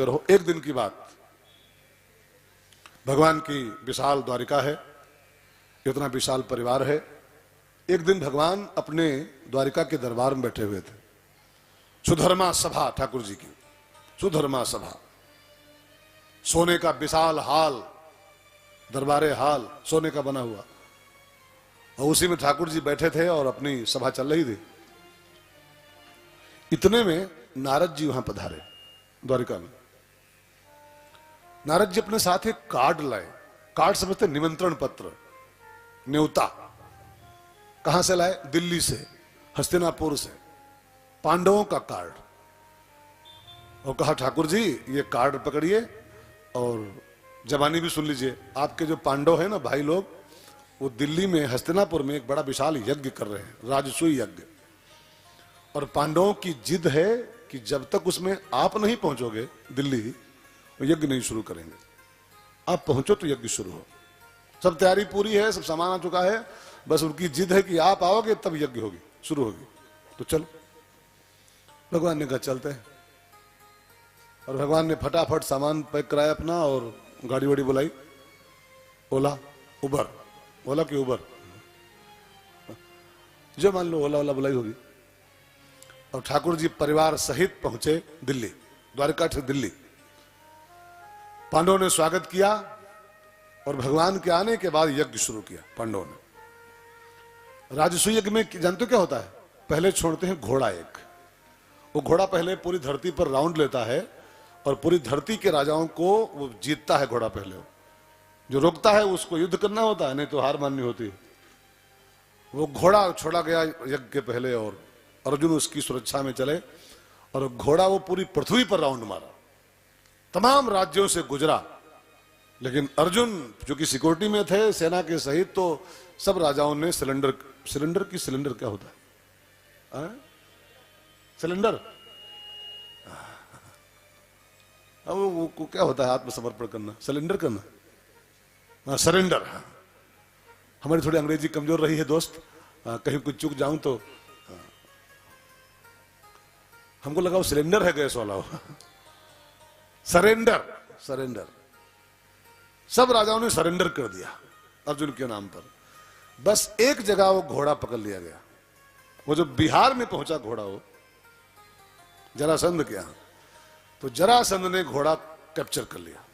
रहो। एक दिन की बात, भगवान की विशाल द्वारिका है, इतना विशाल परिवार है। एक दिन भगवान अपने द्वारिका के दरबार में बैठे हुए थे। सुधर्मा सभा ठाकुर जी की, सुधर्मा सभा, सोने का विशाल हाल, दरबारे हाल सोने का बना हुआ, और उसी में ठाकुर जी बैठे थे और अपनी सभा चल रही थी। इतने में नारद जी वहां पधारे द्वारिका में। नारद जी अपने साथ एक कार्ड लाए। कार्ड समझते निमंत्रण पत्र, न्योता। कहां से लाए? दिल्ली से, हस्तिनापुर से, पांडवों का कार्ड। और कहा ठाकुर जी ये कार्ड पकड़िए और जबानी भी सुन लीजिए। आपके जो पांडव है ना भाई लोग, वो दिल्ली में हस्तिनापुर में एक बड़ा विशाल यज्ञ कर रहे हैं, राजसूय यज्ञ। और पांडवों की जिद है कि जब तक उसमें आप नहीं पहुंचोगे दिल्ली, वो यज्ञ नहीं शुरू करेंगे। आप पहुंचो तो यज्ञ शुरू हो। सब तैयारी पूरी है, सब सामान आ चुका है, बस उनकी जिद है कि आप आओगे तब यज्ञ होगी, शुरू होगी। तो चलो, भगवान ने कहा चलते हैं। और भगवान ने फटाफट सामान पैक कराया अपना और गाड़ी वाड़ी बुलाई, ओला उबर, ओला की उबर, जो मान लो ओला ओला बुलाई होगी। और ठाकुर जी परिवार सहित पहुंचे दिल्ली, द्वारका से दिल्ली। पांडवों ने स्वागत किया और भगवान के आने के बाद यज्ञ शुरू किया पांडवों ने। राजसूय यज्ञ में जानते हो क्या होता है? पहले छोड़ते हैं घोड़ा एक। वो घोड़ा पहले पूरी धरती पर राउंड लेता है और पूरी धरती के राजाओं को वो जीतता है। घोड़ा पहले जो रोकता है उसको युद्ध करना होता है, नहीं तो हार माननी होती है। वो घोड़ा छोड़ा गया यज्ञ के पहले और अर्जुन उसकी सुरक्षा में चले और घोड़ा वो पूरी पृथ्वी पर राउंड मारा, तमाम राज्यों से गुजरा। लेकिन अर्जुन जो कि सिक्योरिटी में थे सेना के सहित, तो सब राजाओं ने सिलेंडर क्या होता है? सिलेंडर, अब वो क्या होता है? आत्मसमर्पण करना, सिलेंडर करना, सरेंडर। हमारी थोड़ी अंग्रेजी कमजोर रही है दोस्त, कहीं कुछ चूक जाऊं तो हमको लगा वो सिलेंडर है गैस वाला। Surrender, surrender. सब राजाओं ने सरेंडर कर दिया अर्जुन के नाम पर। बस एक जगह वो घोड़ा पकड़ लिया गया। वो जो बिहार में पहुंचा घोड़ा, वो जरासंध के यहां, तो जरासंध ने घोड़ा कैप्चर कर लिया।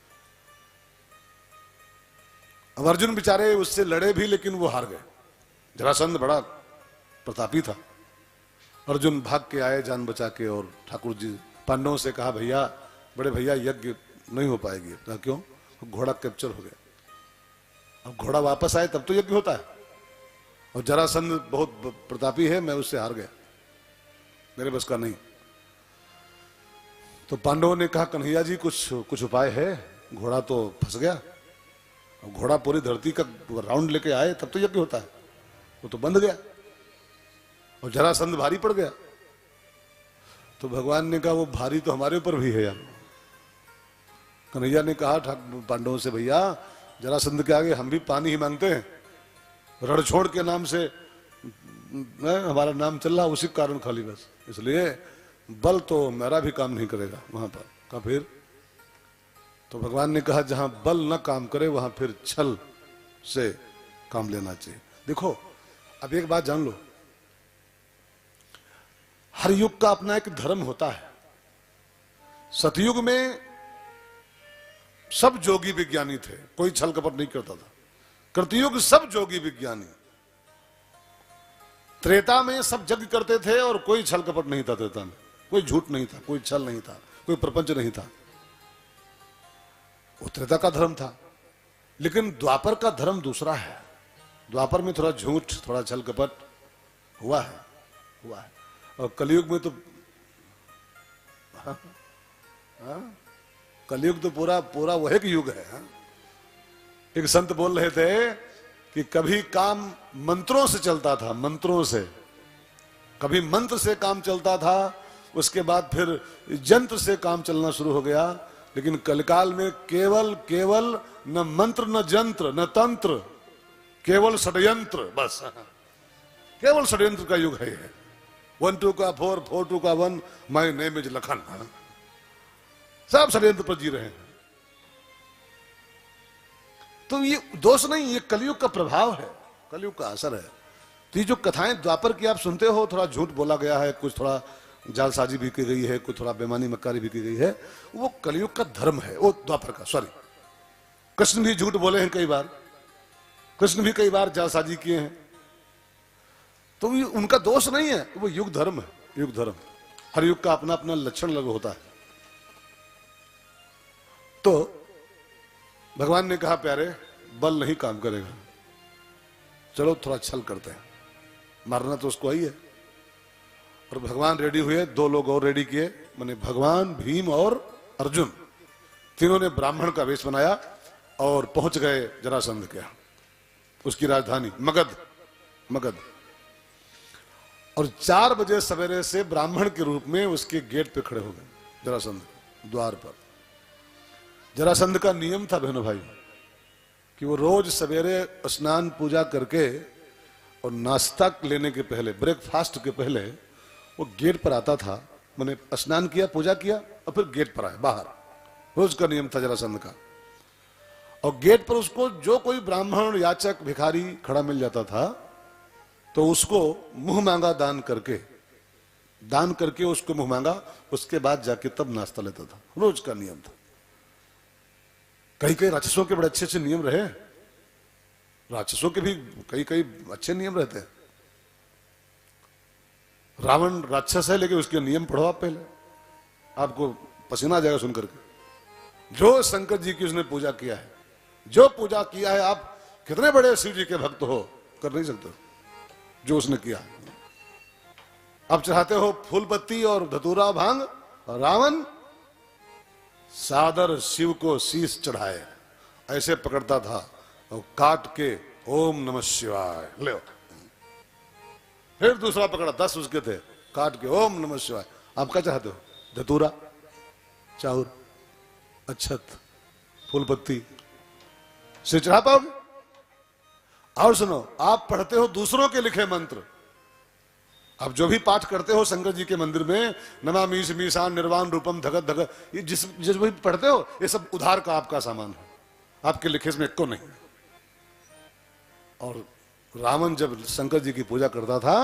अब अर्जुन बेचारे उससे लड़े भी, लेकिन वो हार गए। जरासंध बड़ा प्रतापी था। अर्जुन भाग के आए जान बचा के, और ठाकुर जी पांडवों से कहा भैया, बड़े भैया यज्ञ नहीं हो पाएगी। कहा क्यों? घोड़ा कैप्चर हो गया। अब घोड़ा वापस आए तब तो यज्ञ होता है, और जरासंध बहुत प्रतापी है, मैं उससे हार गया, मेरे बस का नहीं। तो पांडवों ने कहा कन्हैया जी कुछ उपाय है, घोड़ा तो फंस गया। घोड़ा पूरी धरती का राउंड लेके आए तब तो यज्ञ होता है, वो तो बंध गया और जरासंध भारी पड़ गया। तो भगवान ने कहा वो भारी तो हमारे ऊपर भी है यार। कन्हैया ने कहा पांडवों से, भैया जरासंध के आगे हम भी पानी ही मांगते हैं, रणछोड़ के नाम से हमारा नाम चल रहा, उसी कारण खाली, बस इसलिए बल तो मेरा भी काम नहीं करेगा वहां पर। कहा फिर? तो भगवान ने कहा जहां बल न काम करे वहां फिर छल से काम लेना चाहिए। देखो, अब एक बात जान लो, हर युग का अपना एक धर्म होता है। सतयुग में सब जोगी विज्ञानी थे, कोई छल कपट नहीं करता था। कृतयुग सब जोगी विज्ञानी। त्रेता में सब यज्ञ करते थे और कोई छल कपट नहीं था। त्रेता में कोई झूठ नहीं था, कोई छल नहीं था, कोई प्रपंच नहीं था। वो त्रेता का धर्म था। लेकिन द्वापर का धर्म दूसरा है। द्वापर में थोड़ा झूठ, थोड़ा छल कपट हुआ है। और कलयुग में तो कलयुग तो पूरा वह एक युग है। एक संत बोल रहे थे कि कभी काम मंत्रों से चलता था, मंत्रों से, कभी मंत्र से काम चलता था, उसके बाद फिर यंत्र से काम चलना शुरू हो गया। लेकिन कलकाल में केवल न मंत्र, न जंत्र, न तंत्र, केवल षड्यंत्र, बस केवल षड्यंत्र का युग है। 1 2 का 4, 4 2 का 1, माय नेम इज लखन। सब षड्यंत्र पर जी रहे हैं। तो ये दोष नहीं, ये कलयुग का प्रभाव है, कलयुग का असर है। तो ये जो कथाएं द्वापर की आप सुनते हो, थोड़ा झूठ बोला गया है, कुछ थोड़ा जालसाजी भी की गई है, कुछ थोड़ा बेमानी मक्कारी भी की गई है, वो कलयुग का धर्म है, वो द्वापर का। सॉरी, कृष्ण भी झूठ बोले हैं कई बार, कृष्ण भी कई बार जालसाजी किए हैं, तो ये उनका दोष नहीं है, वो युग धर्म है, युग धर्म। हर युग का अपना अपना लक्षण लग होता है। तो भगवान ने कहा प्यारे बल नहीं काम करेगा, चलो थोड़ा छल करते हैं, मारना तो उसको ही है। और भगवान रेडी हुए, दो लोग और रेडी किए, माने भगवान, भीम और अर्जुन, तीनों ने ब्राह्मण का वेश बनाया और पहुंच गए जरासंध के, उसकी राजधानी मगध, मगध। और 4 बजे सवेरे से ब्राह्मण के रूप में उसके गेट पे खड़े हो गए, जरासंध द्वार पर। जरासंध का नियम था बहनों भाई कि वो रोज सवेरे स्नान पूजा करके और नाश्ता लेने के पहले, ब्रेकफास्ट के पहले वो गेट पर आता था, मैंने स्नान किया, पूजा किया और फिर गेट पर आया बाहर, रोज का नियम था जरासंध का। और गेट पर उसको जो कोई ब्राह्मण, याचक, भिखारी खड़ा मिल जाता था तो उसको मुंह मांगा दान करके उसको मुंह मांगा, उसके बाद जाके तब नाश्ता लेता था, रोज का नियम था। कई कई राक्षसों के बड़े अच्छे अच्छे नियम रहे, राक्षसों के भी कई कई अच्छे नियम रहते हैं। रावण राक्षस है लेकिन उसके नियम पढ़ो आप पहले, आपको पसीना आ जाएगा सुनकर के। जो शंकर जी की उसने पूजा किया है, जो पूजा किया है, आप कितने बड़े शिव जी के भक्त हो, कर नहीं सकते जो उसने किया। आप चाहते हो फूल पत्ती और धतूरा भांग, रावण सादर शिव को शीश चढ़ाए ऐसे पकड़ता था और काट के ओम नमः शिवाय ले, फिर दूसरा पकड़ा, 10 उसके थे, काट के ओम नमः शिवाय। आप क्या चाहते हो, धतूरा, चाउर, अक्षत, फूल पत्ती से चढ़ा पाओगे? और सुनो, आप पढ़ते हो दूसरों के लिखे मंत्र, आप जो भी पाठ करते हो शंकर जी के मंदिर में, नमामि मीशान निर्वाण रूपम धगत धगत, ये जिस भी पढ़ते हो ये सब उधार का आपका सामान है, आपके लिखे में को नहीं। और रावण जब शंकर जी की पूजा करता था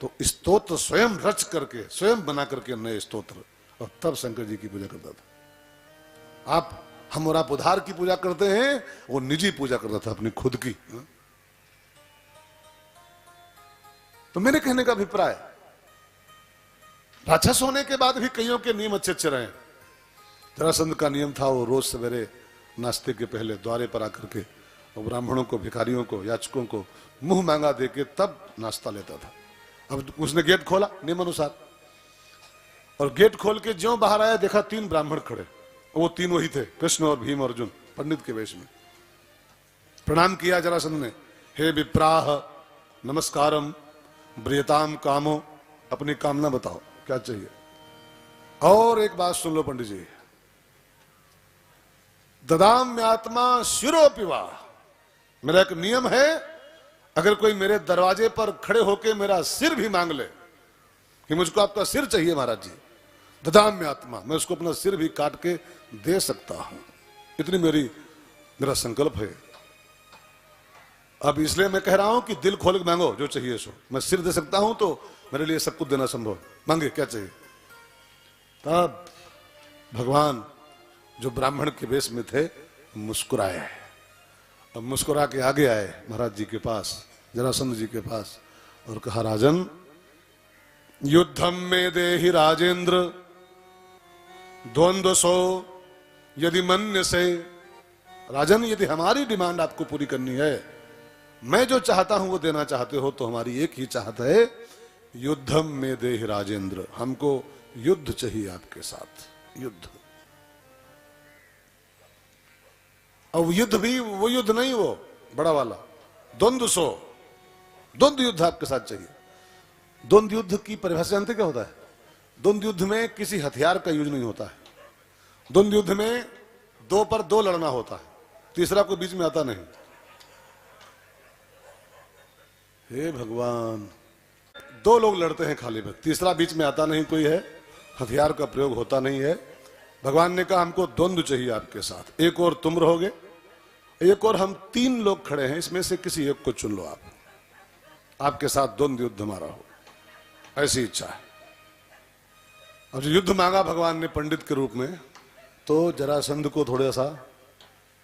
तो स्तोत्र स्वयं रच करके, स्वयं बना करके नए स्तोत्र, और तब शंकर जी की पूजा करता था। हम और आप उधार की पूजा करते हैं, वो निजी पूजा करता था अपनी खुद की। तो मेरे कहने का अभिप्राय, राक्षस होने के बाद भी कईयों के नियम अच्छे अच्छे रहे। जरासंध का नियम था वो रोज सवेरे नाश्ते के पहले द्वारे पर आकर के ब्राह्मणों को, भिखारियों को, याचकों को मुंह मांगा देके तब नाश्ता लेता था। अब उसने गेट खोला नियम अनुसार, और गेट खोल के ज्यों बाहर आया देखा 3 ब्राह्मण खड़े, वो 3 वही थे, कृष्ण और भीम और अर्जुन, पंडित के वेश में। प्रणाम किया जरासंध ने, हे विप्राह नमस्कारम ब्रियताम कामो, अपनी कामना बताओ क्या चाहिए। और एक बात सुन लो पंडित जी, ददाम्यात्मा शिरोपिवा, मेरा एक नियम है, अगर कोई मेरे दरवाजे पर खड़े होके मेरा सिर भी मांग ले कि मुझको आपका सिर चाहिए महाराज जी, ददाम्यात्मा, मैं उसको अपना सिर भी काट के दे सकता हूं, इतनी मेरा संकल्प है। अब इसलिए मैं कह रहा हूं कि दिल खोल के मांगो जो चाहिए सो, मैं सिर दे सकता हूं तो मेरे लिए सब कुछ देना संभव, मांगे क्या चाहिए। तब भगवान जो ब्राह्मण के वेश में थे मुस्कुराए, अब मुस्कुरा के आगे आए महाराज जी के पास, जरासंध जी के पास, और कहा राजन युद्धम में देहि राजेंद्र द्वंद्व सो यदि मन्य से, राजन यदि हमारी डिमांड आपको पूरी करनी है, मैं जो चाहता हूं वो देना चाहते हो, तो हमारी एक ही चाहत है, युद्धम में देहि राजेंद्र, हमको युद्ध चाहिए आपके साथ, युद्ध। अब युद्ध भी वो युद्ध नहीं, वो बड़ा वाला द्वंद्व सो, द्वंद्व युद्ध आपके साथ चाहिए। द्वंद्व युद्ध की परिभाषा जानते क्या होता है? द्वंद्व युद्ध में किसी हथियार का यूज नहीं होता है, द्वंद्व युद्ध में 2 पर 2 लड़ना होता है, तीसरा कोई बीच में आता नहीं। हे भगवान, 2 लोग लड़ते हैं खाली बस, तीसरा बीच में आता नहीं कोई है, हथियार का प्रयोग होता नहीं है, भगवान ने कहा हमको द्वंद्व चाहिए आपके साथ, एक और तुम रहोगे, एक और हम 3 लोग खड़े हैं, इसमें से किसी एक को चुन लो आप, आपके साथ द्वंद्व युद्ध हमारा हो, ऐसी इच्छा है। अब जो युद्ध मांगा भगवान ने पंडित के रूप में, तो जरासंध को थोड़ा सा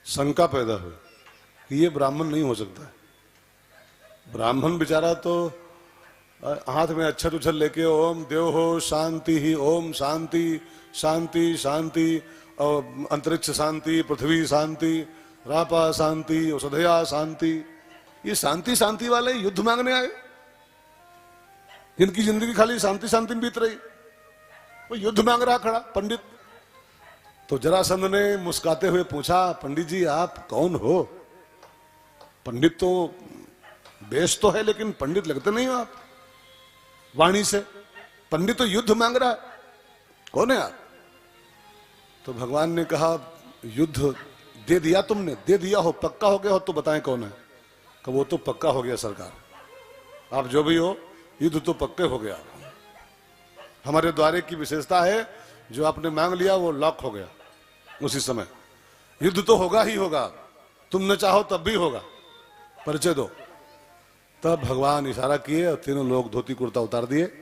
शंका पैदा हुई कि ये ब्राह्मण नहीं हो सकता है। ब्राह्मण बेचारा तो हाथ में अक्षर उछल लेके ओम देव हो शांति ही, ओम शांति शांति शांति, और अंतरिक्ष शांति, पृथ्वी शांति, रापा शांति, औषधया शांति, ये शांति शांति वाले युद्ध मांगने आए, जिनकी जिंदगी खाली शांति शांति में बीत रही, वो युद्ध मांग रहा खड़ा पंडित। तो जरासंध ने मुस्कुराते हुए पूछा, पंडित जी आप कौन हो? पंडित तो बेश तो है, लेकिन पंडित लगते नहीं हो आप वाणी से, पंडित तो युद्ध मांग रहा है, कौन है आप? तो भगवान ने कहा युद्ध दे दिया तुमने, दे दिया हो, पक्का हो गया हो तो बताएं कौन है? कि वो तो पक्का हो गया सरकार, आप जो भी हो युद्ध तो पक्के हो गया। हमारे द्वारे की विशेषता है, जो आपने मांग लिया वो लॉक हो गया उसी समय, युद्ध तो होगा ही होगा, तुम न चाहो तब भी होगा, परिचय दो। तब भगवान इशारा किए और तीनों लोग धोती कुर्ता उतार दिए,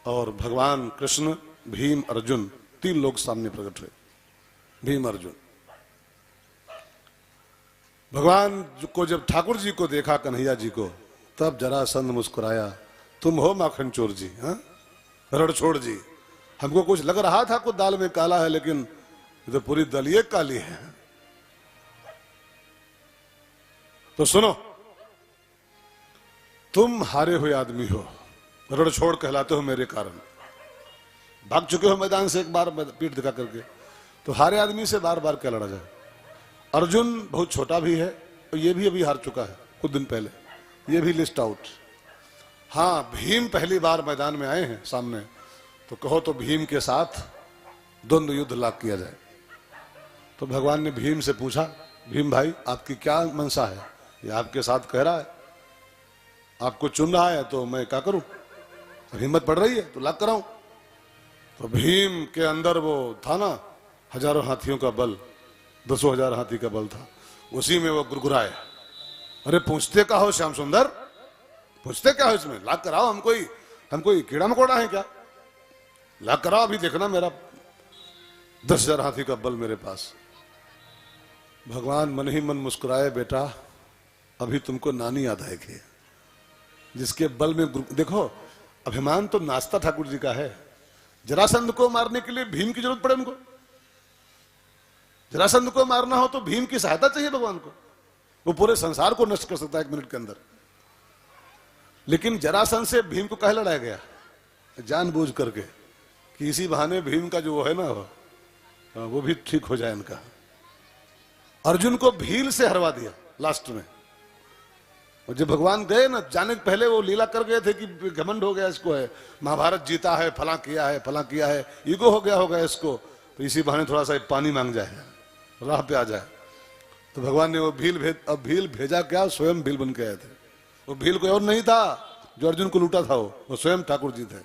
और भगवान कृष्ण, भीम, अर्जुन, 3 लोग सामने प्रकट हुए। भीम अर्जुन, भगवान को जब ठाकुर जी को देखा, कन्हैया जी को, तब जरासंध मुस्कुराया, तुम हो माखन चोर जी, हाँ रणछोड़ जी, हमको कुछ लग रहा था कुछ दाल में काला है, लेकिन तो पूरी दलिए काली है। तो सुनो, तुम हारे हुए आदमी हो, रणछोड़ कहलाते हो मेरे कारण, भाग चुके हो मैदान से एक बार पीठ दिखा करके, तो हारे आदमी से बार बार क्या लड़ा जाए? अर्जुन बहुत छोटा भी है, और ये भी अभी हार चुका है कुछ दिन पहले, ये भी लिस्ट आउट। हाँ, भीम पहली बार मैदान में आए हैं सामने, तो कहो तो भीम के साथ द्वंद्व युद्ध लाग किया जाए। तो भगवान ने भीम से पूछा, भीम भाई आपकी क्या मनसा है? ये आपके साथ कह रहा है, आपको चुन रहा है, तो मैं क्या करूं? हिम्मत पड़ रही है तो लाग कराऊं। तो भीम के अंदर वो था ना, हजारों हाथियों का बल, 10,000 हाथी का बल था, उसी में वो गुरगुराए, अरे पूछते क्या हो श्याम सुंदर, पूछते क्या हो इसमें, लाग कराओ, हम कोई कीड़ा मकोड़ा है क्या? लाग कराओ, अभी देखना मेरा 10,000 हाथी का बल मेरे पास। भगवान मन ही मन मुस्कुराए, बेटा अभी तुमको नानी याद आएगी, जिसके बल में देखो अभिमान तो नाश्ता ठाकुर जी का है। जरासंध को मारने के लिए भीम की जरूरत पड़े उनको, जरासंध को मारना हो तो भीम की सहायता चाहिए भगवान को, वो पूरे संसार को नष्ट कर सकता है 1 मिनट के अंदर। लेकिन जरासंध से भीम को कह लड़ाया गया जानबूझ करके, कि इसी बहाने भीम का जो वो है ना वो भी ठीक हो जाए इनका। अर्जुन को भील से हरवा दिया लास्ट में, और जब भगवान गए ना, जाने के पहले वो लीला कर गए थे कि घमंड हो गया इसको, है महाभारत जीता है, फला किया है, फला किया है, ईगो हो गया होगा इसको, तो इसी बहाने थोड़ा सा पानी मांग जाए, राह पे आ जाए। तो भगवान ने वो अब भील भेजा क्या, स्वयं भील बन के आए थे। वो भील कोई और नहीं था जो अर्जुन को लूटा था, वो स्वयं ठाकुर जी थे।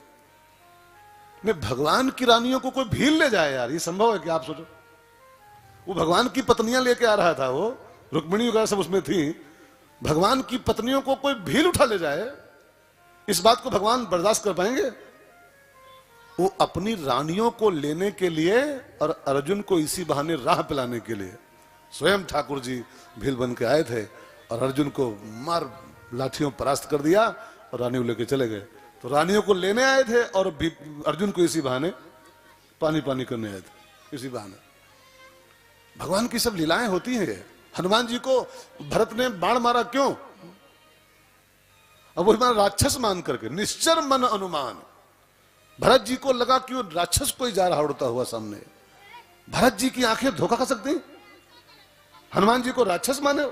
नहीं, भगवान की रानियों को कोई भील ले जाए यार, ये संभव है कि आप सोचो? वो भगवान की पत्नियां लेके आ रहा था, वो रुक्मिणी वगैरह सब उसमें थी, भगवान की पत्नियों को कोई भील उठा ले जाए, इस बात को भगवान बर्दाश्त कर पाएंगे? वो अपनी रानियों को लेने के लिए और अर्जुन को इसी बहाने राह पिलाने के लिए स्वयं ठाकुर जी भील बन के आए थे, और अर्जुन को मार लाठियों परास्त कर दिया और रानियों लेके चले गए। तो रानियों को लेने आए थे और अर्जुन को इसी बहाने पानी पानी करने आए थे, इसी बहाने। भगवान की सब लीलाएं होती हैं। हनुमान जी को भरत ने बाण मारा क्यों? अब वो राक्षस मान करके, निश्चर मन अनुमान, भरत जी को लगा कि वो राक्षस कोई जा रहा उड़ता हुआ सामने। भरत जी की आंखें धोखा खा सकती, हनुमान जी को राक्षस माने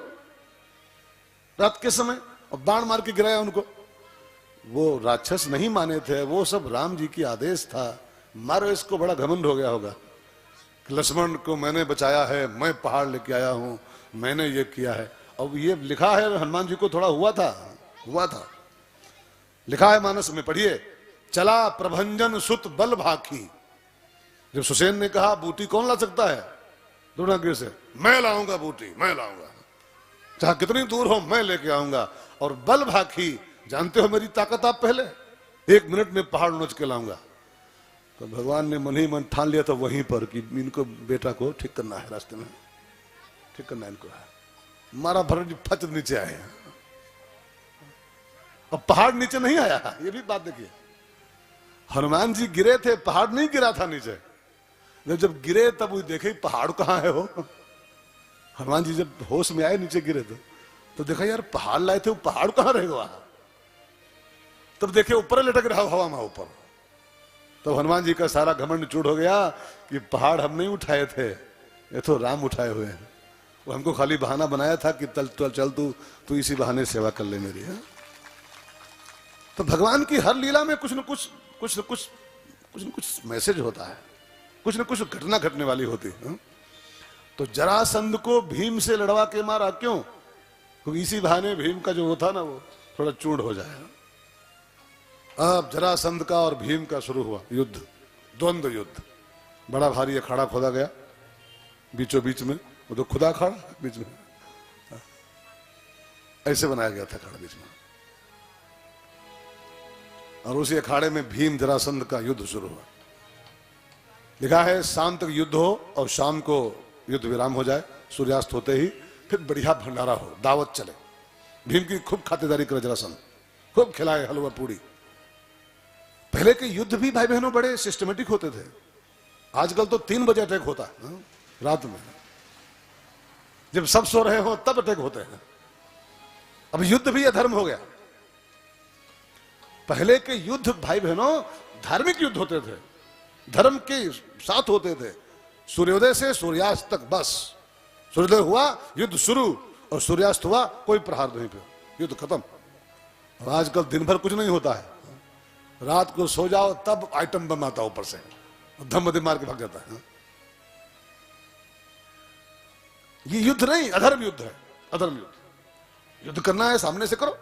रात के समय और बाण मार के गिराया उनको। वो राक्षस नहीं माने थे, वो सब राम जी की आदेश था। मारो इसको, बड़ा घमंड हो गया होगा, लक्ष्मण को मैंने बचाया है, मैं पहाड़ लेके आया हूं, मैंने ये किया है। अब ये लिखा है, हनुमान जी को थोड़ा हुआ था, लिखा है मानस में, पढ़िए, चला प्रभंजन सुत बल भाखी, जब सुसेन ने कहा बूटी कौन ला सकता है द्रोणागिरी से, मैं लाऊंगा बूटी, मैं लाऊंगा, चाहे कितनी दूर हो मैं लेके आऊंगा। और बल भाखी, जानते हो मेरी ताकत आप पहले, 1 मिनट में पहाड़ नोच के लाऊंगा। तो भगवान ने मन ही मन ठान लिया था वहीं पर कि इनको बेटा को ठीक करना है, रास्ते में ठीक करना है इनको है। मारा भरत फट नीचे आए। अब पहाड़ नीचे नहीं आया, ये भी बात देखिए, हनुमान जी गिरे थे, पहाड़ नहीं गिरा था नीचे। जब गिरे तब वो देखे पहाड़ कहाँ है हो। हनुमान जी जब होश में आए नीचे गिरे तो देखा यार पहाड़ लाए थे, वो पहाड़ कहाँ रहेगा वहां। तब देखे ऊपर लटक रहा हवा में ऊपर। तो हनुमान जी का सारा घमंड चूड़ हो गया कि पहाड़ हम नहीं उठाए थे, ये तो राम उठाए हुए हैं। वो हमको खाली बहाना बनाया था कि चल तू इसी बहाने सेवा कर ले मेरी है? तो भगवान की हर लीला में कुछ न कुछ मैसेज होता है, कुछ न कुछ घटना घटने वाली होती है। तो जरासंध को भीम से लड़वा के मारा, क्यों? क्योंकि इसी बहाने भीम का जो वो था ना वो थोड़ा चूड़ हो जाए। अब जरासंध का और भीम का शुरू हुआ युद्ध, द्वंद्व युद्ध। बड़ा भारी अखाड़ा खोदा गया बीचों बीच में, वो तो खुदा अखाड़ा बीच में ऐसे बनाया गया था अखाड़ा बीच में। और उसी अखाड़े में भीम जरासंध का युद्ध शुरू हुआ। लिखा है शाम तक युद्ध हो और शाम को युद्ध विराम हो जाए, सूर्यास्त होते ही फिर बढ़िया भंडारा हो, दावत चले। भीम की खूब खातिरदारी करे जरासंध, खूब खिलाए हलवा पूड़ी। पहले के युद्ध भी भाई बहनों बड़े सिस्टमेटिक होते थे। आजकल तो 3 बजे अटैक होता है रात में, जब सब सो रहे हो तब अटैक होते हैं। अब युद्ध भी अधर्म हो गया। पहले के युद्ध भाई बहनों धार्मिक युद्ध होते थे, धर्म के साथ होते थे। सूर्योदय से सूर्यास्त तक बस, सूर्योदय हुआ युद्ध शुरू और सूर्यास्त हुआ कोई प्रहार नहीं, पे युद्ध खत्म। और आजकल दिन भर कुछ नहीं होता है, रात को सो जाओ तब आइटम बम आता ऊपर से, धम बदे मार के भाग जाता है। ये युद्ध नहीं, अधर्म युद्ध है, अधर्म युद्ध। युद्ध करना है सामने से करो,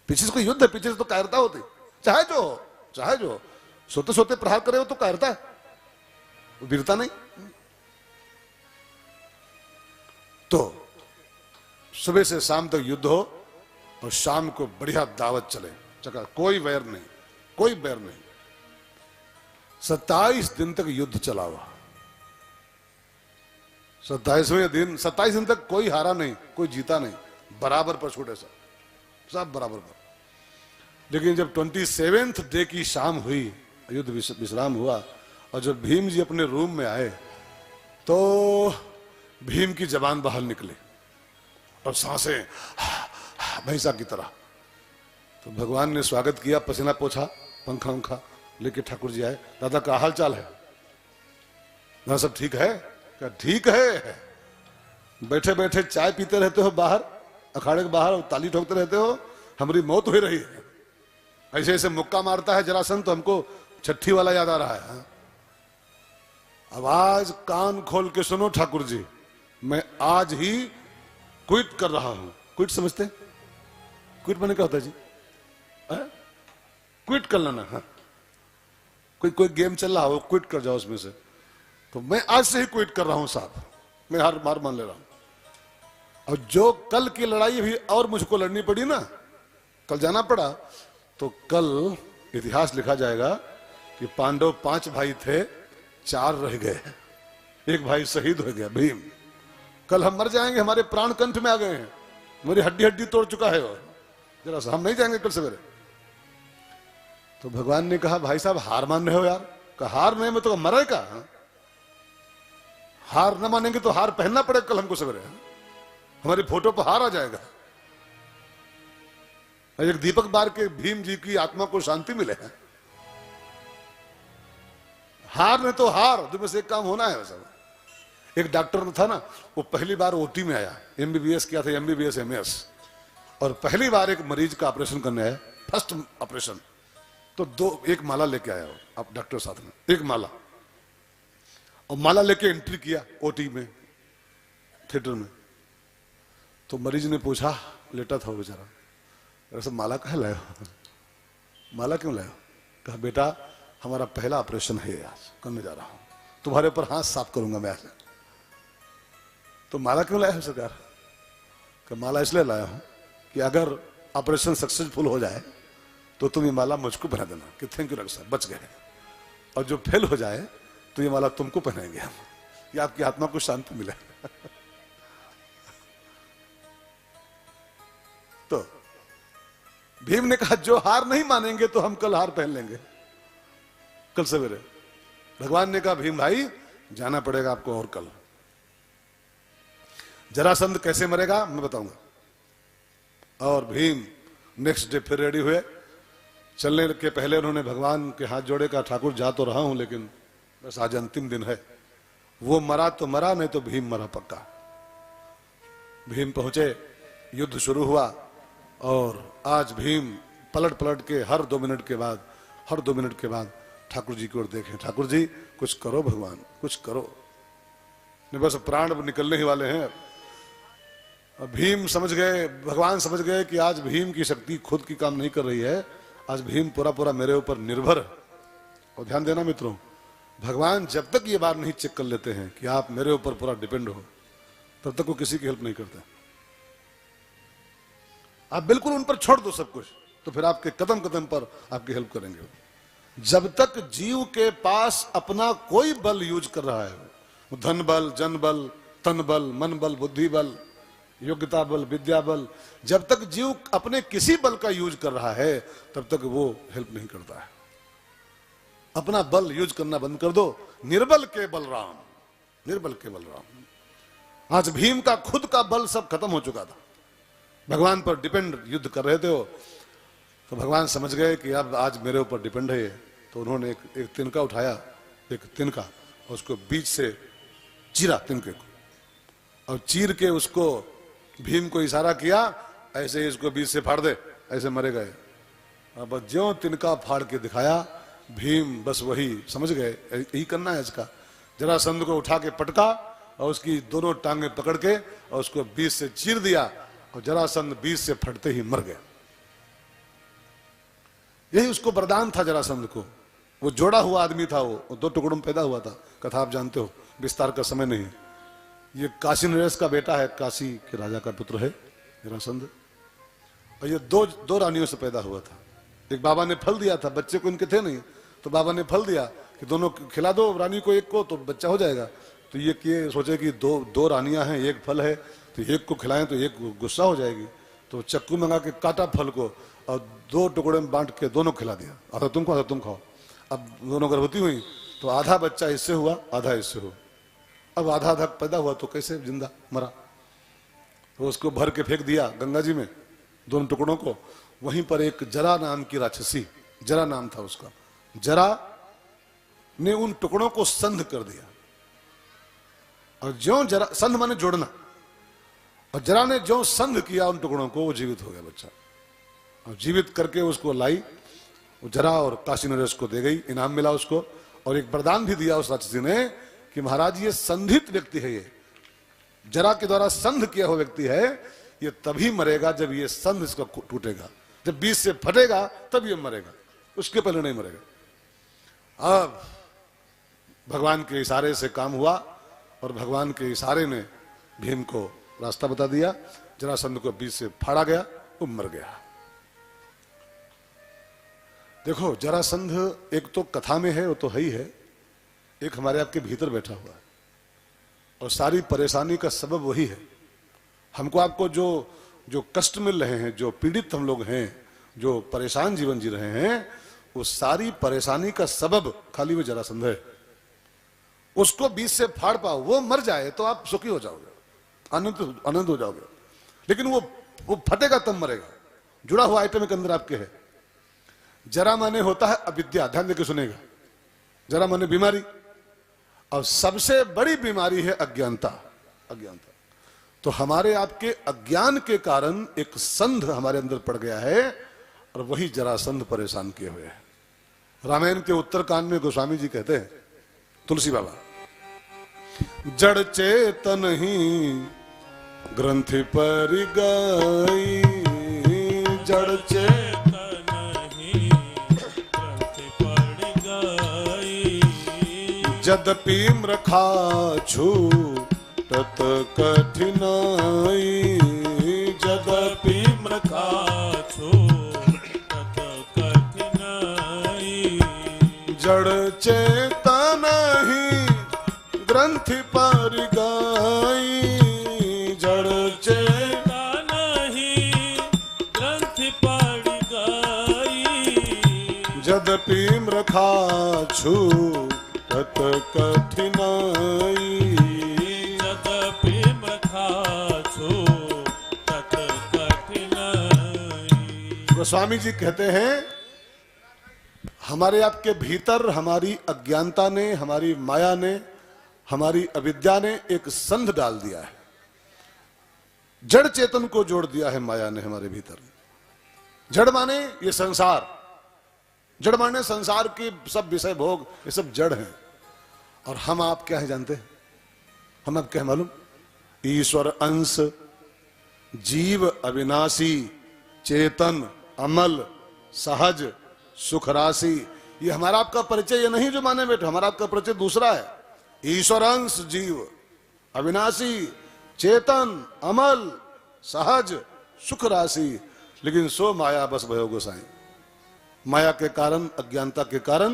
पीछे से कोई युद्ध है, पीछे से तो कायरता होती। चाहे जो सोते सोते प्रहार करे हो तो कायरता है, वीरता नहीं। तो सुबह से शाम तक युद्ध हो और शाम को बढ़िया दावत चले, चका कोई वैर नहीं, कोई बैर नहीं। 27 दिन तक युद्ध चला हुआ। 27वें दिन, 27 दिन तक कोई हारा नहीं, कोई जीता नहीं, बराबर पर छूटे सब बराबर पर। लेकिन जब 27वें डे की शाम हुई, युद्ध विश्राम हुआ और जब भीम जी अपने रूम में आए तो भीम की जबान बाहर निकली और सांसें भैंसा की तरह। तो भगवान ने स्वागत किया, पसीना पोछा, पंखा उंखा लेके ठाकुर जी आए। दादा का हाल चाल है ना, सब ठीक है? क्या ठीक है? बैठे बैठे चाय पीते रहते हो बाहर, अखाड़े के बाहर, और ताली ठोकते रहते हो, हमारी मौत हो रही है। ऐसे ऐसे मुक्का मारता है जरासंध तो हमको छठी वाला याद आ रहा है। आवाज कान खोल के सुनो ठाकुर जी, मैं आज ही क्विट कर रहा हूं। क्विट समझते? क्विट मैंने क्या होता है जी? क्विट कर लेना। हाँ, कोई गेम चल रहा हो, क्विट कर जाओ उसमें से। तो मैं आज से ही क्विट कर रहा हूं साहब, मैं हार मान ले रहा हूं। और जो कल की लड़ाई भी और मुझको लड़नी पड़ी ना, कल जाना पड़ा, तो कल इतिहास लिखा जाएगा कि पांडव 5 भाई थे, 4 रह गए, एक भाई शहीद हो गया भीम। कल हम मर जाएंगे, हमारे प्राण कंठ में आ गए हैं, मेरी हड्डी हड्डी तोड़ चुका है वो, जरा सा हम नहीं जाएंगे कल सवेरे। तो भगवान ने कहा भाई साहब हार मान रहे हो यार? कहा हार नहीं, मैं तो मरेगा। हार न मानेंगे तो हार पहनना पड़ेगा कल हमको सवेरे, हमारी फोटो पर हार आ जाएगा। एक दीपक बार के भीम जी की आत्मा को शांति मिले। हार ने तो हार, दो में से एक काम होना है। वैसा एक डॉक्टर था ना, वो पहली बार ओटी में आया, एमबीबीएस किया था, एमबीबीएस एमएस, और पहली बार एक मरीज का ऑपरेशन करने आया, फर्स्ट ऑपरेशन। तो एक माला लेके आया वो, आप डॉक्टर साथ में, एक माला, और माला लेके एंट्री किया ओटी में, थिएटर में। तो मरीज ने पूछा, लेटा था वो बेचारा, ऐसा माला कहाँ लाए हो? माला क्यों लाए हो? कहा बेटा हमारा पहला ऑपरेशन है, आज करने जा रहा हूं, तुम्हारे ऊपर हाथ साफ करूंगा मैं आज। तो माला क्यों लाया है सरकार? कि माला इसलिए लाया हूं कि अगर ऑपरेशन सक्सेसफुल हो जाए तो तुम ये माला मुझको पहना देना कि थैंक यू डॉक्टर साहब, बच गए। और जो फेल हो जाए तो ये माला तुमको पहनाएंगे हम, ये आपकी आत्मा को शांति मिले। तो भीम ने कहा जो हार नहीं मानेंगे तो हम कल हार पहन लेंगे, कल सवेरे। भगवान ने कहा भीम भाई जाना पड़ेगा आपको, और कल। जरासंध कैसे मरेगा मैं बताऊंगा। और भीम नेक्स्ट डे फिर रेडी हुए। चलने के पहले उन्होंने भगवान के हाथ जोड़े, कहा ठाकुर जा तो रहा हूं लेकिन बस आज अंतिम दिन है। वो मरा तो मरा, नहीं तो भीम मरा पक्का। भीम पहुंचे, युद्ध शुरू हुआ और आज भीम पलट पलट के हर 2 मिनट के बाद ठाकुर जी की ओर देखें, ठाकुर जी कुछ करो भगवान, कुछ करो, नहीं बस प्राण निकलने ही वाले हैं। भीम समझ गए, भगवान समझ गए कि आज भीम की शक्ति खुद की काम नहीं कर रही है, आज भीम पूरा मेरे ऊपर निर्भर है। और ध्यान देना मित्रों, भगवान जब तक ये बात नहीं चेक कर लेते हैं कि आप मेरे ऊपर पूरा डिपेंड हो, तब तक वो किसी की हेल्प नहीं करते। आप बिल्कुल उन पर छोड़ दो सब कुछ, तो फिर आपके कदम कदम पर आपकी हेल्प करेंगे। जब तक जीव के पास अपना कोई बल यूज कर रहा है, धन बल, जन बल, तन बल, मन बल, बुद्धि बल, योग्यता बल, विद्या बल, जब तक जीव अपने किसी बल का यूज कर रहा है तब तक वो हेल्प नहीं करता है। अपना बल यूज करना बंद कर दो। निर्बल के बलराम, निर्बल के बलराम। आज भीम का खुद का बल सब खत्म हो चुका था, भगवान पर डिपेंड युद्ध कर रहे थे वो। तो भगवान समझ गए कि अब आज मेरे ऊपर डिपेंड है ये। तो उन्होंने एक तिनका उठाया, एक तिनका, और उसको बीच से चीरा, तिनके को, और चीर के उसको भीम को इशारा किया, ऐसे ही इसको बीच से फाड़ दे, ऐसे मरे गए। अब ज्यों तिनका फाड़ के दिखाया, भीम बस वही समझ गए यही करना है इसका। जरासंध को उठा के पटका और उसकी दोनों टांगे पकड़ के और उसको बीच से चीर दिया, और जरासंध बीच से फटते ही मर गया। यही उसको वरदान था जरासंध को। वो जोड़ा हुआ आदमी था, वो 2 टुकड़ों में पैदा हुआ था। कथा आप जानते हो, विस्तार का समय नहीं। ये काशी नरेश का बेटा है, काशी के राजा का पुत्र है जरासंध। और ये दो रानियों से पैदा हुआ था। एक बाबा ने फल दिया था, बच्चे को इनके थे नहीं, तो बाबा ने फल दिया कि दोनों खिला दो रानी को, एक को तो बच्चा हो जाएगा। तो ये सोचे कि दो रानियां हैं, एक फल है, तो एक को खिलाएं तो एक गुस्सा हो जाएगी। तो चक्कू मंगा के काटा फल को और 2 टुकड़े में बांट के दोनों खिला दिया, आधा तुम खाओ आधा तुम खाओ। अब दोनों गर्भवती हुई तो आधा बच्चा इससे हुआ, आधा इससे हुआ। अब आधा आधा पैदा हुआ तो कैसे जिंदा मरा? तो उसको भर के फेंक दिया गंगा जी में, दोनों टुकड़ों को। वहीं पर एक जरा नाम की राक्षसी, जरा नाम था उसका, जरा ने उन टुकड़ों को संध कर दिया। और ज्यों जरा, संध माने जोड़ना, और जरा ने ज्यों संध किया उन टुकड़ों को, वो जीवित हो गया बच्चा। और जीवित करके उसको लाई, वो जरा और काशी नरेश को दे गई, इनाम मिला उसको। और एक वरदान भी दिया उस राक्षसी ने कि महाराज ये संधित व्यक्ति है, ये जरा के द्वारा संध किया हुआ व्यक्ति है, ये तभी मरेगा जब ये संध इसका टूटेगा, जब बीच से फटेगा तब ये मरेगा, उसके पहले नहीं मरेगा। अब भगवान के इशारे से काम हुआ और भगवान के इशारे ने भीम को रास्ता बता दिया। जरासंध को बीच से फाड़ा गया, वो मर गया। देखो जरासंध एक तो कथा में है, वो तो है ही है, एक हमारे आपके भीतर बैठा हुआ है, और सारी परेशानी का सबब वही है। हमको आपको जो कष्ट मिल रहे हैं, जो पीड़ित हम लोग हैं, जो परेशान जीवन जी रहे हैं, वो सारी परेशानी का सबब खाली वो जरासंध है। उसको बीच से फाड़ पाओ, वो मर जाए तो आप सुखी हो जाओगे, आनंद हो जाओगे। लेकिन वो फटेगा तब मरेगा। जुड़ा हुआ आइटम के अंदर आपके है। जरा माने होता है अविद्या, ध्यान देकर सुनेगा। जरा माने बीमारी, और सबसे बड़ी बीमारी है अज्ञानता। अज्ञानता तो हमारे आपके अज्ञान के कारण एक संध हमारे अंदर पड़ गया है, और वही जरासंध परेशान किए हुए है। रामायण के उत्तरकांड में गोस्वामी जी कहते हैं, तुलसी बाबा, जड़ चेतन ही ग्रंथि पर गई, जड़ चेतन ही ग्रंथि पर गई, यद्यपि मृखाछु तत कठिनाई, यद्यपि मृखाछु तत कठिनाई, जड़ चेतन ही ग्रंथि पर गाई, जड़ चेतन ही ग्रंथि पर गाई, यद्यपि मृखाछु तत कठिनाई, यद्यपि मृखाछु तत कठिनाई। गोस्वामी जी कहते हैं हमारे आपके भीतर हमारी अज्ञानता ने, हमारी माया ने, हमारी अविद्या ने एक संध डाल दिया है, जड़ चेतन को जोड़ दिया है माया ने हमारे भीतर। जड़ माने ये संसार, जड़ माने संसार के सब विषय भोग, ये सब जड़ हैं। और हम आप क्या है जानते हैं? हम आप क्या है मालूम? ईश्वर अंश, जीव अविनाशी, चेतन, अमल, सहज, सुख राशि। ये हमारा आपका परिचय ये नहीं जो माने बेटे, हमारा आपका परिचय दूसरा है। ईश्वर अंश, जीव अविनाशी, चेतन, अमल, सहज, सुख राशि। लेकिन सो माया बस भयो गोसाई। माया के कारण, अज्ञानता के कारण,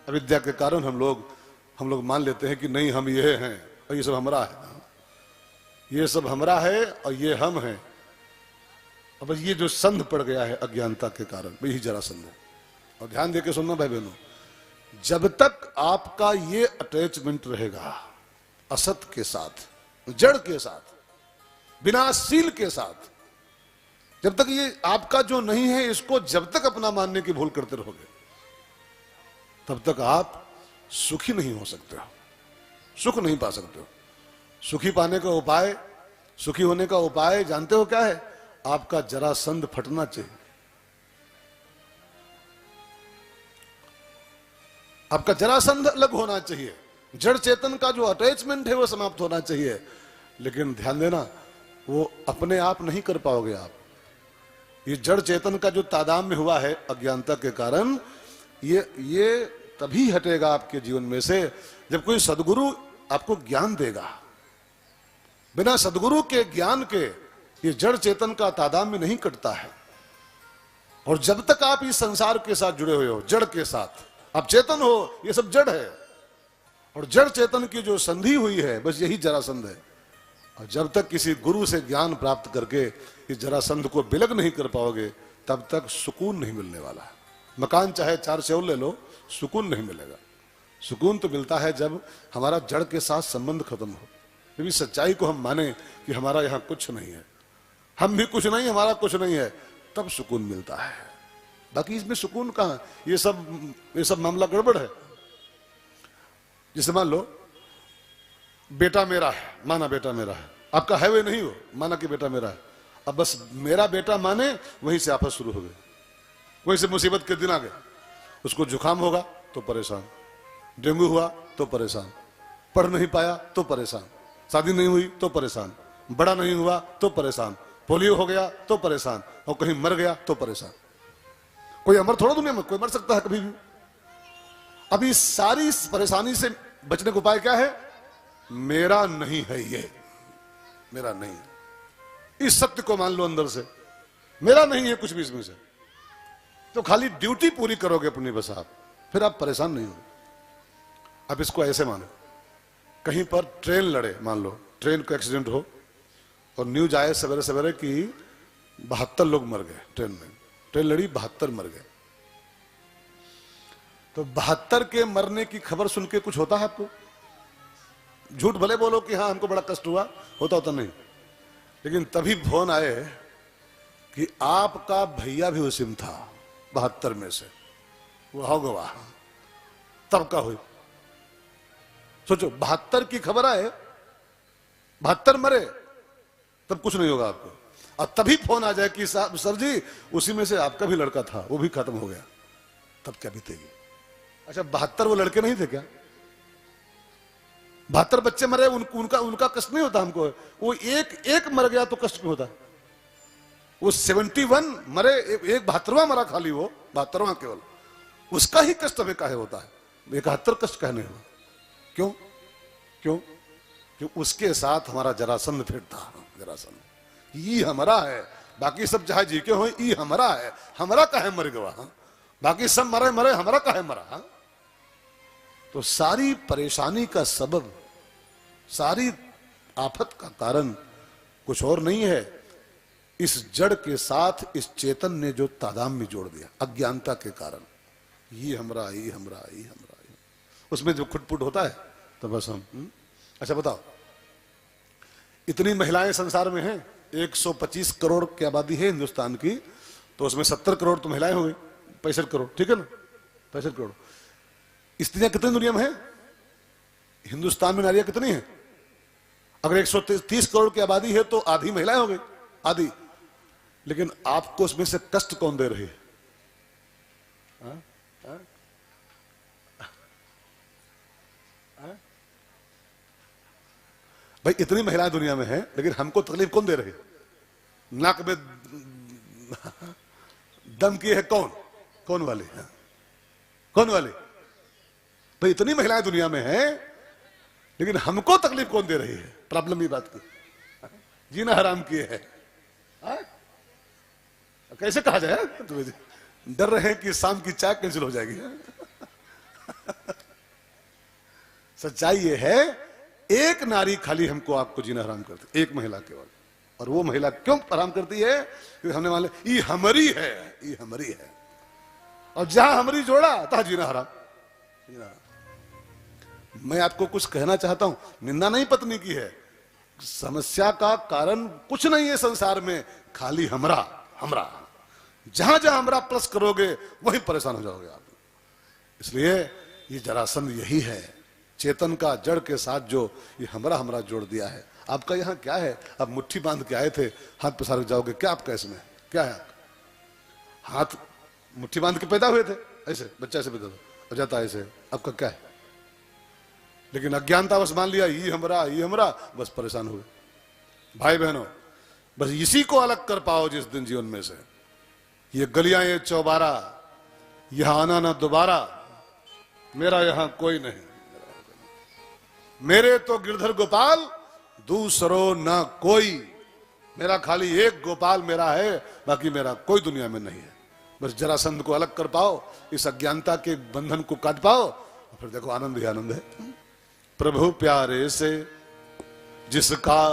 अविद्या के कारण हम लोग मान लेते हैं कि नहीं हम ये हैं और ये सब हमरा है, ये सब हमरा है और ये हम हैं। अब ये जो संध पड़ गया है अज्ञानता के कारण, यही जरा संध है। और ध्यान देके सुनना भाई बहनों, जब तक आपका ये अटैचमेंट रहेगा असत के साथ, जड़ के साथ, विनाशील के साथ, जब तक ये आपका जो नहीं है इसको जब तक अपना मानने की भूल करते रहोगे, तब तक आप सुखी नहीं हो सकते हो, सुख नहीं पा सकते हो। सुखी पाने का उपाय, सुखी होने का उपाय जानते हो क्या है? आपका जरासंध फटना चाहिए, आपका जरासंध अलग होना चाहिए, जड़ चेतन का जो अटैचमेंट है वो समाप्त होना चाहिए। लेकिन ध्यान देना, वो अपने आप नहीं कर पाओगे आप। ये जड़ चेतन का जो तादाम्य हुआ है अज्ञानता के कारण, ये तभी हटेगा आपके जीवन में से जब कोई सदगुरु आपको ज्ञान देगा। बिना सदगुरु के ज्ञान के ये जड़ चेतन का तादाम्य नहीं कटता है। और जब तक आप इस संसार के साथ जुड़े हुए हो, जड़ के साथ, आप चेतन हो, ये सब जड़ है। और जड़ चेतन की जो संधि हुई है बस यही जरासंध है। और जब तक किसी गुरु से ज्ञान प्राप्त करके इस जरासंध को विलग नहीं कर पाओगे, तब तक सुकून नहीं मिलने वाला है। मकान चाहे 4 सेवल ले लो, सुकून नहीं मिलेगा। सुकून तो मिलता है जब हमारा जड़ के साथ संबंध खत्म हो, जब इस सच्चाई को हम माने कि हमारा यहाँ कुछ नहीं है, हम भी कुछ नहीं, हमारा कुछ नहीं है, तब सुकून मिलता है। बाकी इसमें सुकून कहाँ? ये सब मामला गड़बड़ है। जैसे मान लो बेटा मेरा है, माना बेटा मेरा है, आपका है वे नहीं हो, माना कि बेटा मेरा है। अब बस मेरा बेटा माने, वहीं से आफत शुरू हो गई, वहीं से मुसीबत के दिन आ गए। उसको जुकाम होगा तो परेशान, डेंगू हुआ तो परेशान, पढ़ नहीं पाया तो परेशान, शादी नहीं हुई तो परेशान, बड़ा नहीं हुआ तो परेशान, पोलियो हो गया तो परेशान, और कहीं मर गया तो परेशान। कोई अमर थोड़ा दुनिया में, कोई मर सकता है कभी भी। अभी सारी परेशानी से बचने का उपाय क्या है? मेरा नहीं है, ये मेरा नहीं है। इस सत्य को मान लो अंदर से, मेरा नहीं है कुछ भी इसमें से। तो खाली ड्यूटी पूरी करोगे अपनी बस आप, फिर आप परेशान नहीं होगे। अब इसको ऐसे मानो, कहीं पर ट्रेन लड़े, मान लो ट्रेन का एक्सीडेंट हो और न्यूज आए सवेरे सवेरे कि 72 लोग मर गए ट्रेन में। ट्रेन लड़ी, 72 मर गए। तो 72 के मरने की खबर सुन के कुछ होता है आपको? झूठ भले बोलो कि हाँ हमको बड़ा कष्ट हुआ, होता नहीं। लेकिन तभी फोन आए कि आपका भैया भी उसी में था 72 में से, वो हो गवाह, तब का हुई। सोचो 72 की खबर आए, 72 मरे, तब कुछ नहीं होगा आपको। और तभी फोन आ जाए कि सर जी उसी में से आपका भी लड़का था, वो भी खत्म हो गया, तब क्या बीतेगी? अच्छा 72 वो लड़के नहीं थे क्या? 72 बच्चे मरे, उनका कष्ट नहीं होता हमको? वो एक मर गया तो कष्ट क्यों होता? वो 71 मरे, एक 72वां मरा खाली, वो 72वां केवल, उसका ही कष्ट हमें काहे होता है? 71 कष्ट कहने हो क्यों क्यों? क्यों उसके साथ हमारा जरासंध फिरता। जरासंध ये हमारा है, बाकी सब चाहे जी के हो, ये हमारा है, हमारा काहे मर गवा, बाकी सब मरे मरे, हमारा काहे मरा। तो सारी परेशानी का सबब, सारी आफत का कारण कुछ और नहीं है, इस जड़ के साथ इस चेतन ने जो तादाम्य जोड़ दिया अज्ञानता के कारण। ये हमरा, ये हमरा, ये हमरा, उसमें जो खुटपुट होता है तो बस हम अच्छा बताओ, इतनी महिलाएं संसार में हैं, 125 करोड़ की आबादी है हिंदुस्तान की, तो उसमें 70 करोड़ तो महिलाएं हो गई, 65 करोड़, ठीक है ना, 65 करोड़। स्त्रियां कितनी दुनिया में है? हिंदुस्तान में नारियां कितनी है? अगर 130 करोड़ की आबादी है तो आधी महिलाएं हो गई, आधी। लेकिन आपको उसमें से कष्ट कौन दे रही है? भाई इतनी महिलाएं दुनिया में हैं, लेकिन हमको तकलीफ कौन दे रही है? नाक में दम की है कौन? कौन वाली? कौन वाली? भाई इतनी महिलाएं दुनिया में हैं, लेकिन हमको तकलीफ कौन दे रही है? प्रॉब्लम ये बात की, जीना हराम किए है। कैसे कहा जाए? तुम्हें डर रहे हैं कि शाम की चाय कैंसिल हो जाएगी। सच्चाई ये है, एक नारी खाली हमको आपको जीना हराम करती, एक महिला केवल। और वो महिला क्यों हराम करती है? क्योंकि हमने मान लिया ये हमारी है, ये हमारी है, और जहां हमारी जोड़ा तहां जीना हराम। मैं आपको कुछ कहना चाहता हूं, निंदा नहीं पत्नी की है, समस्या का कारण कुछ नहीं है संसार में, खाली हमरा हमरा। जहां जहां हमरा प्लस करोगे वहीं परेशान हो जाओगे आप। इसलिए ये जरासंध यही है, चेतन का जड़ के साथ जो ये हमरा हमरा जोड़ दिया है। आपका यहाँ क्या है? आप मुट्ठी बांध के आए थे, हाथ पसार जाओगे, क्या आपका इसमें क्या है? हाथ मुट्ठी बांध के पैदा हुए थे, ऐसे बच्चा से पैदा हो जाता है, ऐसे आपका क्या है? लेकिन अज्ञानता बस मान लिया ये हमरा, बस परेशान हुए। भाई बहनों, बस इसी को अलग कर पाओ जिस दिन जीवन में से, ये गलियां ये चौबारा, यहां आना ना दोबारा, मेरा यहां कोई नहीं, मेरे तो गिरधर गोपाल दूसरो ना कोई, मेरा खाली एक गोपाल मेरा है, बाकी मेरा कोई दुनिया में नहीं है। बस जरासंध को अलग कर पाओ, इस अज्ञानता के बंधन को काट पाओ, फिर देखो आनंद ही आनंद है। प्रभु प्यारे से जिसका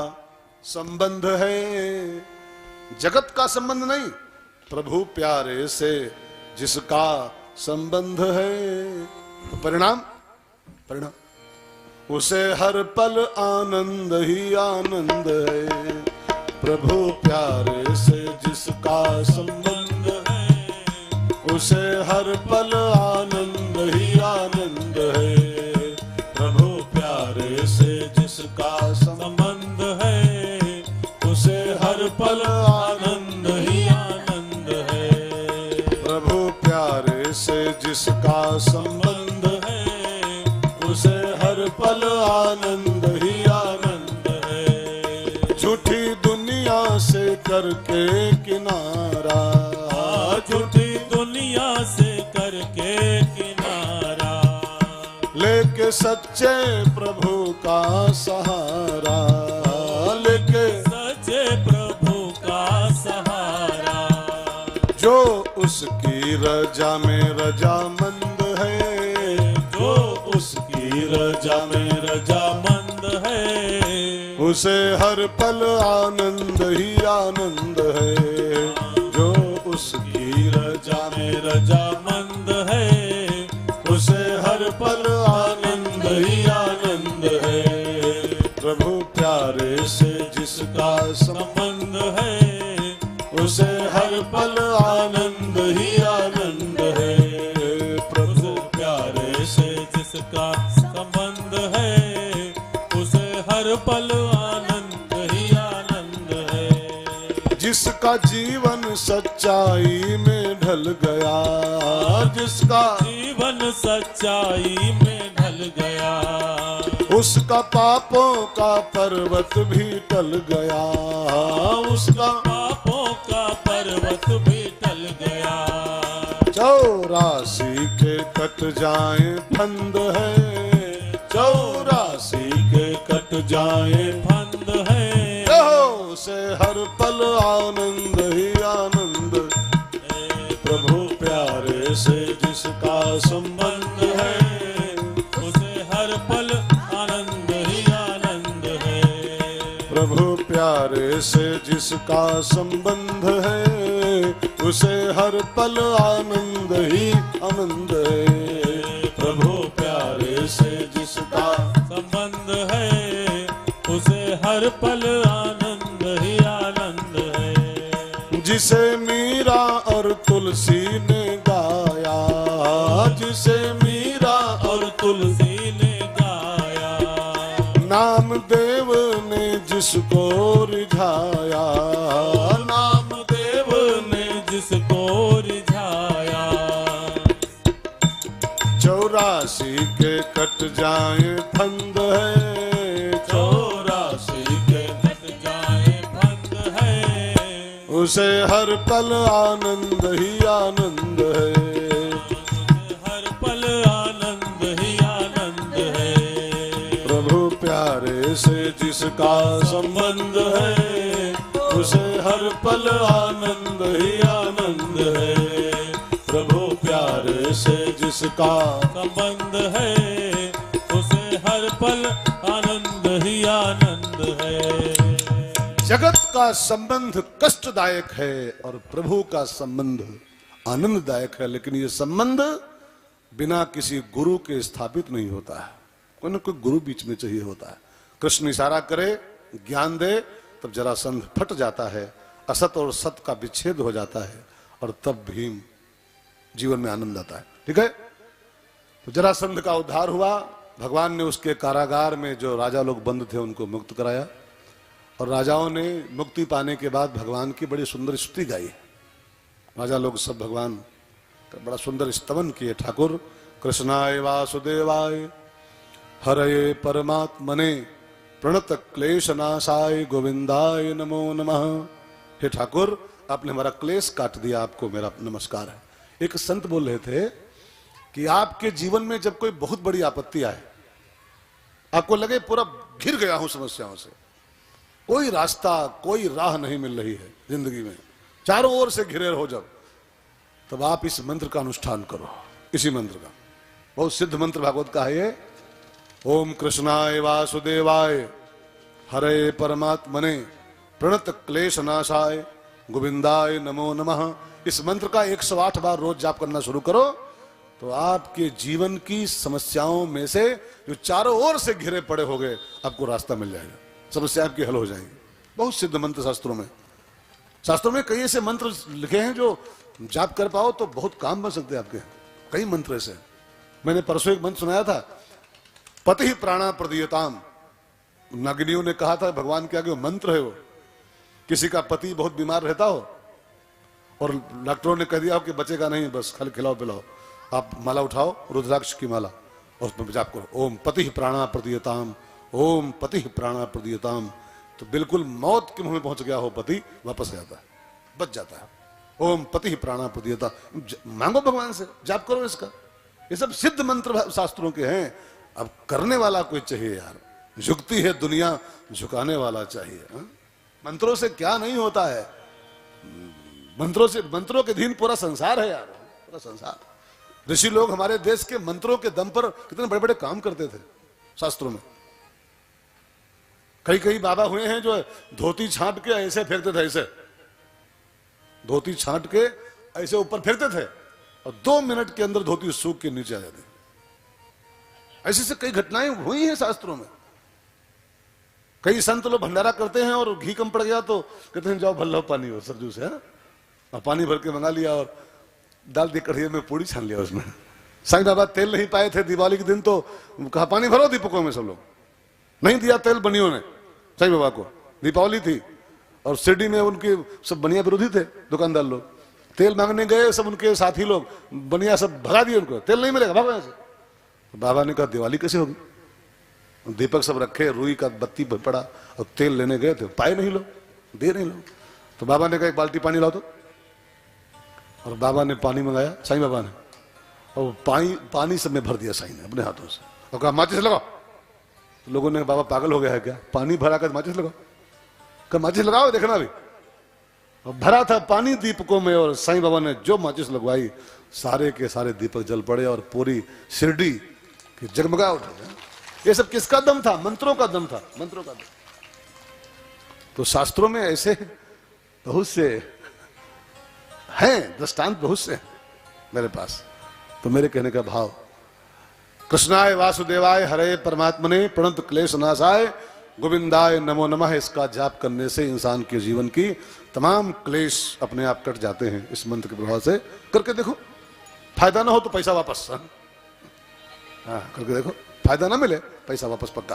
संबंध है, जगत का संबंध नहीं, प्रभु प्यारे से जिसका संबंध है, तो परिणाम उसे हर पल आनंद ही आनंद है। प्रभु प्यारे से जिसका संबंध है, उसे हर पल आनंद ही आनंद है। प्रभु प्यारे से जिसका संबंध है, उसे हर पल आनंद ही आनंद है। प्रभु प्यारे से जिसका संबंध है, उसे हर पल आनंद ही आनंद है। झूठी दुनिया से करके किनारा, झूठी दुनिया से करके किनारा, लेके सच्चे प्रभु का सहारा, लेके सच्चे प्रभु का सहारा, जो उसकी रजा में रजामंद है, जो उसकी रजा में रजामंद है, उसे हर पल आनंद ही आनंद है। जो उसकी रजा में रजामंद है, उसे हर पल आनंद ही आनंद है। प्रभु प्यारे से जिसका संबंध है, उसे हर पल आनंद ही आनंद है। प्रभु प्यारे से जिसका संबंध है, उसे हर पल आनंद ही आनंद है। जिसका जीवन सच्चाई में ढल गया, जिसका जीवन सच्चाई में ढल गया, उसका पापों का पर्वत भी टल गया, उसका पापों का पर्वत भी टल गया। 84 के कट जाए फंद है, चौरासी के कट जाए फंद है, से हर पल आनंद ही आनंद। प्रभु प्यारे से जिसका संबंध है, उसे हर पल आनंद ही आनंद है। प्रभु प्यारे से जिसका संबंध है, उसे हर पल आनंद ही आनंद है। प्रभु प्यारे से जिसका संबंध है, उसे हर पल आनंद ही आनंद है। जिसे मीरा और तुलसी ने गाया, जिसे मीरा और तुलसी ने गाया, नामदेव ने जिसको रिझाया, नामदेव ने जिसको रिझाया। 84 के कट जाए फंद है, 84 के कट जाए फंद है, उसे हर पल आनंद ही आनंद है। हर पल आनंद ही आनंद है। प्रभु प्यारे से जिसका संबंध है, उसे हर पल आनंद ही आनंद है। प्रभु प्यारे से जिसका संबंध है, उसे हर पल आनंद ही आनंद है। जगत का संबंध कष्टदायक है और प्रभु का संबंध आनंददायक है, लेकिन ये संबंध बिना किसी गुरु के स्थापित नहीं होता है। कोई ना कोई गुरु बीच में चाहिए होता है। कृष्ण इशारा करे, ज्ञान दे, तब जरासंध फट जाता है, असत और सत का विच्छेद हो जाता है और तब भीम जीवन में आनंद आता है। ठीक है, तो जरासंध का उद्धार हुआ। भगवान ने उसके कारागार में जो राजा लोग बंद थे उनको मुक्त कराया और राजाओं ने मुक्ति पाने के बाद भगवान की बड़ी सुंदर स्तुति गाई। राजा लोग सब भगवान का बड़ा सुंदर स्तवन किए। ठाकुर कृष्णाय वासुदेवाय हरये परमात्मने प्रणत क्लेश नाशाय गोविंदाय नमो नमः। हे ठाकुर, आपने हमारा क्लेश काट दिया, आपको मेरा नमस्कार है। एक संत बोल रहे थे कि आपके जीवन में जब कोई बहुत बड़ी आपत्ति आए, आपको लगे पूरा घिर गया हूं समस्याओं से, कोई रास्ता कोई राह नहीं मिल रही है जिंदगी में, चारों ओर से घिरे हो जब, तब आप इस मंत्र का अनुष्ठान करो। इसी मंत्र का बहुत सिद्ध मंत्र भागवत का है ये। ओम कृष्णाय वासुदेवाय हरे परमात्मने प्रणत क्लेश नाशाय गोविंदाय नमो नमः। इस मंत्र का 108 बार रोज जाप करना शुरू करो तो आपके जीवन की समस्याओं में से जो चारों ओर से घिरे पड़े हो गए, आपको रास्ता मिल जाएगा, समस्या आपकी हल हो जाएगी। बहुत सिद्ध मंत्र शास्त्रों में कई ऐसे मंत्र लिखे हैं जो जाप कर पाओ तो बहुत काम बन सकते हैं आपके। कई मंत्र ऐसे, मैंने परसों एक मंत्र सुनाया था, पति प्राणा प्रदीयताम। नागिनियों ने कहा था भगवान के आगे वो मंत्र है, वो किसी का पति बहुत बीमार रहता हो और डॉक्टरों ने कह दिया हो कि बचेगा नहीं, बस खाली खिलाओ पिलाओ, आप माला उठाओ, रुद्राक्ष की माला, और उसमें जाप करो ओम पति प्राणा प्रदीयताम, ओम पति प्राणा प्रदीयताम। तो बिल्कुल मौत के मुंह में पहुंच गया हो पति, वापस आ जाता है, बच जाता है। ओम पति प्राणा प्रदीयता, मांगो भगवान से, जाप करो इसका। ये सब सिद्ध मंत्र शास्त्रों के हैं। अब करने वाला कोई चाहिए यार, झुकती है दुनिया, झुकाने वाला चाहिए। मंत्रों से क्या नहीं होता है, मंत्रों के अधीन पूरा संसार है यार, पूरा संसार। ऋषि लोग हमारे देश के मंत्रों के दम पर कितने बड़े बड़े काम करते थे शास्त्रों में। कई बाबा हुए हैं जो धोती छांट के ऐसे फेंकते थे, ऐसे धोती छांट के ऐसे ऊपर फेंकते थे और 2 मिनट के अंदर धोती सूख के नीचे आ जाती। ऐसे से कई घटनाएं हुई हैं शास्त्रों में। कई संत लोग भंडारा करते हैं और घी कम पड़ गया तो कहते हैं जाओ भल्ला पानी हो सरजू से, है? और पानी भर के मंगा लिया और डाल दी कढ़िया में, पूड़ी छान लिया उसमें। साईं बाबा तेल नहीं पाए थे दिवाली के दिन तो कहा पानी भरो दीपकों में, सब लोग नहीं दिया तेल बनियों ने साईं बाबा को। दीपावली थी और शिरडी में उनके सब बनिया विरोधी थे दुकानदार लोग, तेल मांगने गए सब उनके साथी लोग, बनिया सब भगा दिए उनको, तेल नहीं मिलेगा भागो ऐसे। बाबा ने कहा दिवाली कैसे होगी, दीपक सब रखे, रुई का बत्ती पड़ा और तेल लेने गए थे, पाए नहीं लोग, दे नहीं लोग। तो बाबा ने कहा एक बाल्टी पानी लाओ तो, और बाबा ने पानी मंगाया साईं बाबा ने, और पानी सब में भर दिया साईं ने अपने हाथों से और कहा माचिस लगाओ, तो लोगों ने बाबा पागल हो गया है क्या, पानी भरा कर माचिस लगाओ, कब माचिस लगाओ देखना भी। और भरा था पानी दीपकों में और साईं बाबा ने जो माचिस लगवाई सारे के सारे दीपक जल पड़े और पूरी शिरडी की जगमगा उठे। ये सब किसका दम था? मंत्रों का दम था, मंत्रों का दम। तो शास्त्रों में ऐसे बहुत से हैं दृष्टांत, बहुत से मेरे पास। तो मेरे कहने का भाव, कृष्णाय वासुदेवाय हरे परमात्मने प्रणत क्लेश नाशाय गोविंदाय नमो नमः, इसका जाप करने से इंसान के जीवन की तमाम क्लेश अपने आप कट जाते हैं। इस मंत्र के प्रभाव से करके देखो, फायदा ना हो तो पैसा वापस। हाँ करके देखो, फायदा ना मिले पैसा वापस पक्का।